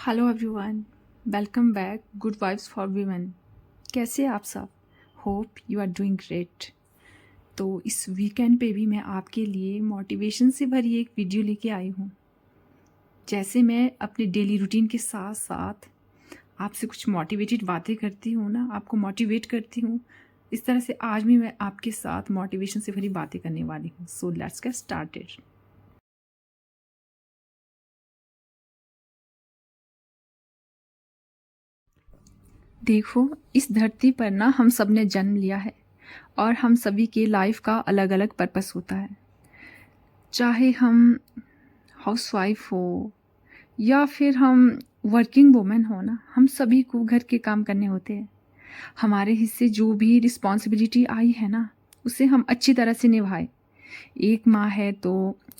Hello everyone, welcome back good vibes for women. कैसे आप सब? Hope you are doing great. तो इस वीकेंड पे भी मैं आपके लिए मोटिवेशन से भरी एक वीडियो लेके आई हूँ। जैसे मैं अपने डेली रूटीन के साथ साथ आपसे कुछ मोटिवेटेड बातें करती हूँ ना, आपको मोटिवेट करती हूँ, इस तरह से आज भी मैं आपके साथ मोटिवेशन से भरी बातें करने वाली हूँ। So let's get started. देखो, इस धरती पर ना हम सब ने जन्म लिया है और हम सभी के लाइफ का अलग अलग पर्पस होता है। चाहे हम हाउसवाइफ हो या फिर हम वर्किंग वुमेन हो ना, हम सभी को घर के काम करने होते हैं। हमारे हिस्से जो भी रिस्पॉन्सिबिलिटी आई है ना, उसे हम अच्छी तरह से निभाएं। एक माँ है तो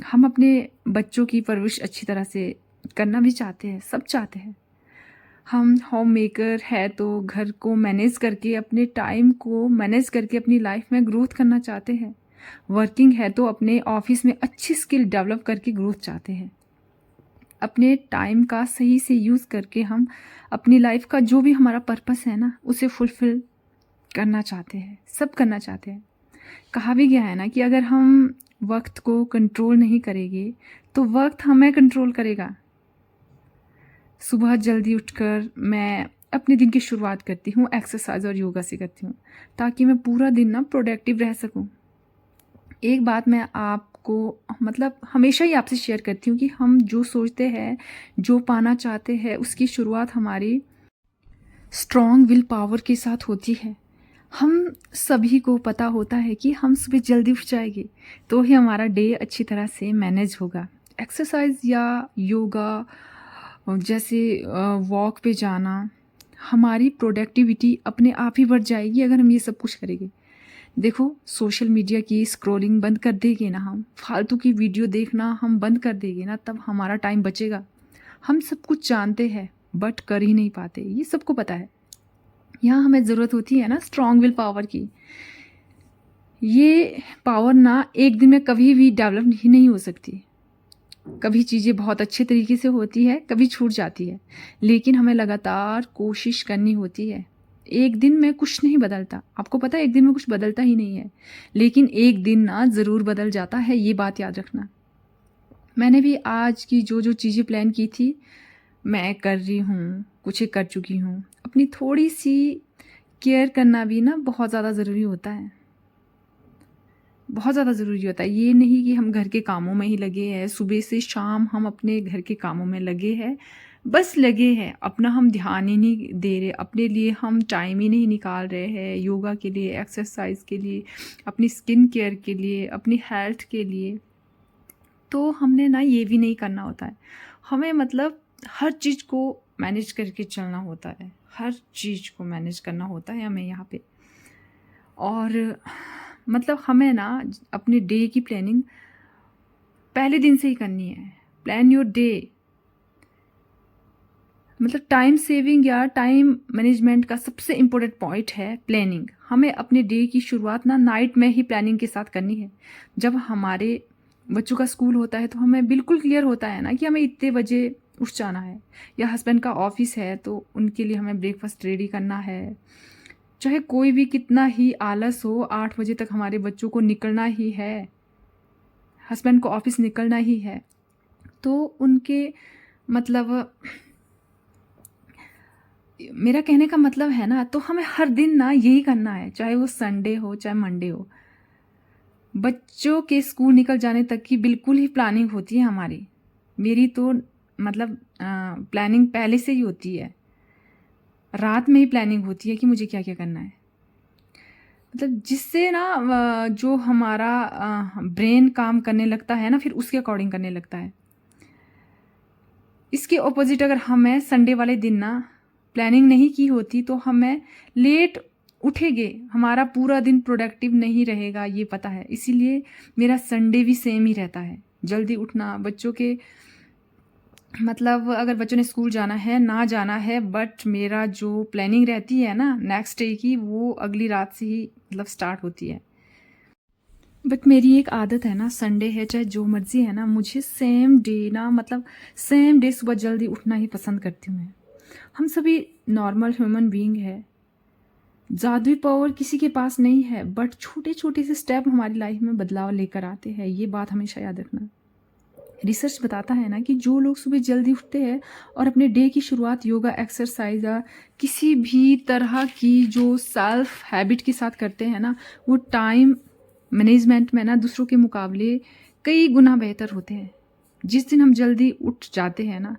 हम अपने बच्चों की परवरिश अच्छी तरह से करना भी चाहते हैं, सब चाहते हैं। हम होम मेकर है तो घर को मैनेज करके, अपने टाइम को मैनेज करके अपनी लाइफ में ग्रोथ करना चाहते हैं। वर्किंग है तो अपने ऑफिस में अच्छी स्किल डेवलप करके ग्रोथ चाहते हैं। अपने टाइम का सही से यूज़ करके हम अपनी लाइफ का जो भी हमारा पर्पस है ना, उसे फुलफिल करना चाहते हैं, सब करना चाहते हैं। कहा भी गया है ना कि अगर हम वक्त को कंट्रोल नहीं करेंगे तो वक्त हमें कंट्रोल करेगा। सुबह जल्दी उठकर मैं अपने दिन की शुरुआत करती हूँ, एक्सरसाइज और योगा से करती हूँ, ताकि मैं पूरा दिन ना प्रोडक्टिव रह सकूँ। एक बात मैं आपको हमेशा ही आपसे शेयर करती हूँ कि हम जो सोचते हैं, जो पाना चाहते हैं, उसकी शुरुआत हमारी स्ट्रॉन्ग विल पावर के साथ होती है। हम सभी को पता होता है कि हम सुबह जल्दी उठ जाएंगे तो ही हमारा डे अच्छी तरह से मैनेज होगा। एक्सरसाइज या योगा जैसे वॉक पे जाना, हमारी प्रोडक्टिविटी अपने आप ही बढ़ जाएगी अगर हम ये सब कुछ करेंगे। देखो, सोशल मीडिया की स्क्रॉलिंग बंद कर देंगे ना, हम फालतू की वीडियो देखना हम बंद कर देंगे ना, तब हमारा टाइम बचेगा। हम सब कुछ जानते हैं बट कर ही नहीं पाते, ये सबको पता है। यहाँ हमें ज़रूरत होती है ना स्ट्रॉन्ग विल पावर की। ये पावर ना एक दिन में कभी भी डेवलप ही नहीं हो सकती। कभी चीज़ें बहुत अच्छे तरीके से होती है, कभी छूट जाती है, लेकिन हमें लगातार कोशिश करनी होती है। एक दिन में कुछ नहीं बदलता, आपको पता है, एक दिन में कुछ बदलता ही नहीं है, लेकिन एक दिन ना ज़रूर बदल जाता है, ये बात याद रखना। मैंने भी आज की जो जो चीज़ें प्लान की थी मैं कर रही हूँ, कुछ कर चुकी हूँ। अपनी थोड़ी सी केयर करना भी ना बहुत ज़्यादा ज़रूरी होता है, बहुत ज़्यादा ज़रूरी होता है। ये नहीं कि हम घर के कामों में ही लगे हैं, सुबह से शाम हम अपने घर के कामों में लगे हैं, बस लगे हैं, अपना हम ध्यान ही नहीं दे रहे, अपने लिए हम टाइम ही नहीं निकाल रहे हैं, योगा के लिए, एक्सरसाइज के लिए, अपनी स्किन केयर के लिए, अपनी हेल्थ के लिए। तो हमने ना ये भी नहीं करना होता है। हमें हर चीज़ को मैनेज करके चलना होता है, हर चीज़ को मैनेज करना होता है हमें यहाँ पे। और हमें ना अपने डे की प्लानिंग पहले दिन से ही करनी है। Plan your day, time saving या टाइम मैनेजमेंट का सबसे इम्पोर्टेंट पॉइंट है प्लानिंग। हमें अपने डे की शुरुआत ना नाइट में ही प्लानिंग के साथ करनी है। जब हमारे बच्चों का स्कूल होता है तो हमें बिल्कुल क्लियर होता है ना कि हमें इतने बजे उठ जाना है, या हस्बैंड का ऑफिस है तो उनके लिए हमें ब्रेकफास्ट रेडी करना है। चाहे कोई भी कितना ही आलस हो, 8 बजे तक हमारे बच्चों को निकलना ही है, हस्बैंड को ऑफिस निकलना ही है। तो उनके मेरा कहने का मतलब है ना, तो हमें हर दिन ना यही करना है, चाहे वो संडे हो चाहे मंडे हो। बच्चों के स्कूल निकल जाने तक की बिल्कुल ही प्लानिंग होती है हमारी। मेरी तो प्लानिंग पहले से ही होती है, रात में ही प्लानिंग होती है कि मुझे क्या क्या करना है। जिससे ना जो हमारा ब्रेन काम करने लगता है ना, फिर उसके अकॉर्डिंग करने लगता है। इसके ऑपोजिट अगर हमें संडे वाले दिन ना प्लानिंग नहीं की होती तो हमें लेट उठेंगे, हमारा पूरा दिन प्रोडक्टिव नहीं रहेगा, ये पता है। इसीलिए मेरा संडे भी सेम ही रहता है, जल्दी उठना। बच्चों के अगर बच्चों ने स्कूल जाना है ना जाना है, बट मेरा जो प्लानिंग रहती है ना नेक्स्ट डे की, वो अगली रात से ही स्टार्ट होती है। बट मेरी एक आदत है ना, संडे है चाहे जो मर्जी है ना, मुझे सेम डे ना, मतलब सेम डे सुबह जल्दी उठना ही पसंद करती हूँ मैं। हम सभी नॉर्मल ह्यूमन बीइंग है, जादुई पावर किसी के पास नहीं है, बट छोटे छोटे से स्टेप हमारी लाइफ में बदलाव लेकर आते हैं, ये बात हमेशा याद रखना। रिसर्च बताता है ना कि जो लोग सुबह जल्दी उठते हैं और अपने डे की शुरुआत योगा, एक्सरसाइज या किसी भी तरह की जो सेल्फ हैबिट के साथ करते हैं ना, वो टाइम मैनेजमेंट में ना दूसरों के मुकाबले कई गुना बेहतर होते हैं। जिस दिन हम जल्दी उठ जाते हैं ना,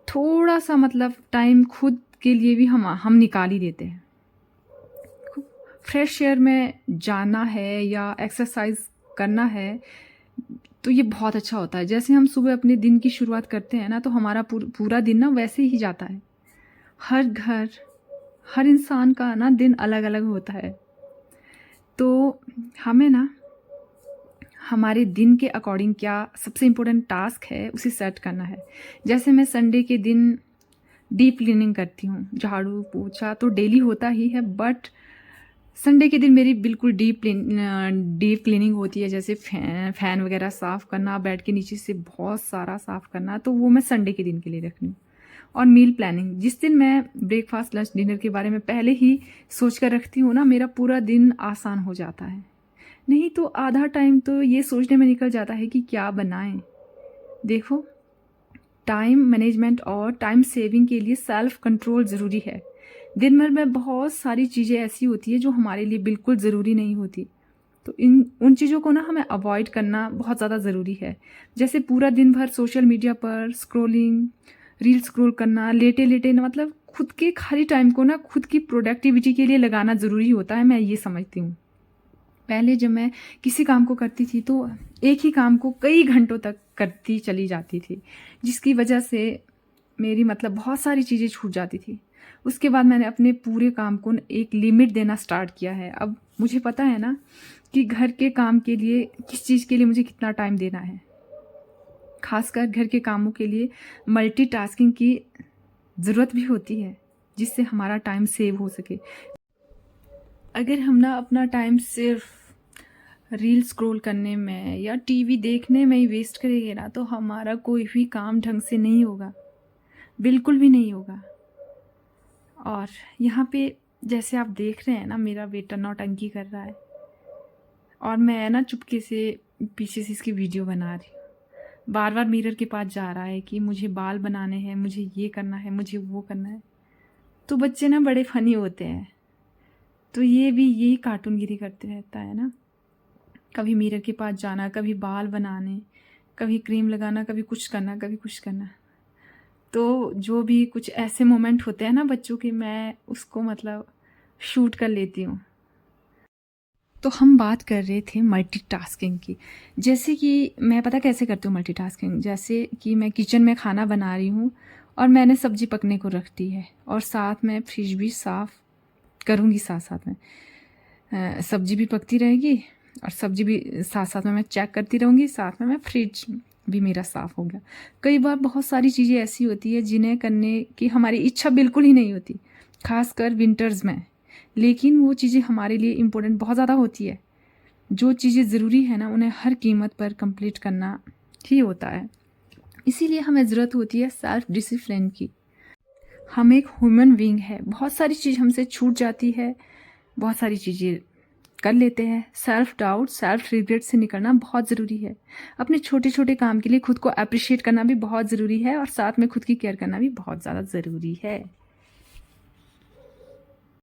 थोड़ा सा मतलब टाइम खुद के लिए भी हम निकाल ही देते हैं। फ्रेश एयर में जाना है या एक्सरसाइज करना है तो ये बहुत अच्छा होता है। जैसे हम सुबह अपने दिन की शुरुआत करते हैं ना, तो हमारा पूरा दिन ना वैसे ही जाता है। हर घर, हर इंसान का ना दिन अलग अलग होता है, तो हमें ना हमारे दिन के अकॉर्डिंग क्या सबसे इम्पोर्टेंट टास्क है उसे सेट करना है। जैसे मैं संडे के दिन डीप क्लीनिंग करती हूँ, झाड़ू पोछा तो डेली होता ही है, बट संडे के दिन मेरी बिल्कुल डीप क्लीनिंग होती है। जैसे फैन वगैरह साफ़ करना, बेड के नीचे से बहुत सारा साफ़ करना, तो वो मैं संडे के दिन के लिए रखनी हूँ। और मील प्लानिंग, जिस दिन मैं ब्रेकफास्ट, लंच, डिनर के बारे में पहले ही सोच कर रखती हूँ ना, मेरा पूरा दिन आसान हो जाता है। नहीं तो आधा टाइम तो ये सोचने में निकल जाता है कि क्या बनाएं। देखो, टाइम मैनेजमेंट और टाइम सेविंग के लिए सेल्फ कंट्रोल ज़रूरी है। दिन भर में बहुत सारी चीज़ें ऐसी होती है जो हमारे लिए बिल्कुल ज़रूरी नहीं होती, तो उन चीज़ों को ना हमें अवॉइड करना बहुत ज़्यादा ज़रूरी है। जैसे पूरा दिन भर सोशल मीडिया पर स्क्रॉलिंग, रील स्क्रॉल करना, लेटे लेटे ना, मतलब खुद के खाली टाइम को ना खुद की प्रोडक्टिविटी के लिए लगाना ज़रूरी होता है, मैं ये समझती हूँ। पहले जब मैं किसी काम को करती थी तो एक ही काम को कई घंटों तक करती चली जाती थी, जिसकी वजह से मेरी मतलब बहुत सारी चीज़ें छूट जाती थी। उसके बाद मैंने अपने पूरे काम को एक लिमिट देना स्टार्ट किया है। अब मुझे पता है ना कि घर के काम के लिए किस चीज़ के लिए मुझे कितना टाइम देना है। खासकर घर के कामों के लिए मल्टीटास्किंग की ज़रूरत भी होती है, जिससे हमारा टाइम सेव हो सके। अगर हम ना अपना टाइम सिर्फ रील स्क्रॉल करने में या टीवी देखने में ही वेस्ट करेंगे ना, तो हमारा कोई भी काम ढंग से नहीं होगा, बिल्कुल भी नहीं होगा। और यहाँ पे जैसे आप देख रहे हैं ना, मेरा बेटा नौटंकी कर रहा है और मैं ना चुपके से पीछे से इसकी वीडियो बना रही हूँ। बार बार मिरर के पास जा रहा है कि मुझे बाल बनाने हैं, मुझे ये करना है, मुझे वो करना है। तो बच्चे ना बड़े फनी होते हैं, तो ये भी यही कार्टूनगिरी करते रहता है ना। कभी मिरर के पास जाना, कभी बाल बनाने, कभी क्रीम लगाना, कभी कुछ करना, कभी कुछ करना। तो जो भी कुछ ऐसे मोमेंट होते हैं ना बच्चों के, मैं उसको मतलब शूट कर लेती हूँ। तो हम बात कर रहे थे मल्टीटास्किंग की। जैसे कि मैं पता कैसे करती हूँ मल्टीटास्किंग, जैसे कि मैं किचन में खाना बना रही हूँ और मैंने सब्ज़ी पकने को रख दी है, और साथ में फ्रिज भी साफ़ करूँगी, साथ साथ में सब्ज़ी भी पकती रहेगी और सब्ज़ी भी साथ साथ में मैं चेक करती रहूँगी, साथ में मैं फ्रिज भी मेरा साफ़ हो गया। कई बार बहुत सारी चीज़ें ऐसी होती है जिन्हें करने की हमारी इच्छा बिल्कुल ही नहीं होती, खासकर विंटर्स में, लेकिन वो चीज़ें हमारे लिए इम्पोर्टेंट बहुत ज़्यादा होती है। जो चीज़ें ज़रूरी है ना, उन्हें हर कीमत पर कंप्लीट करना ही होता है। इसीलिए हमें ज़रूरत होती है सेल्फ डिसिप्लिन की। हम एक ह्यूमन बीइंग है, बहुत सारी चीज़ हमसे छूट जाती है, बहुत सारी चीज़ें कर लेते हैं। सेल्फ डाउट, सेल्फ रिग्रेट से निकलना बहुत ज़रूरी है। अपने छोटे छोटे काम के लिए खुद को अप्रिशिएट करना भी बहुत ज़रूरी है, और साथ में खुद की केयर करना भी बहुत ज़्यादा ज़रूरी है।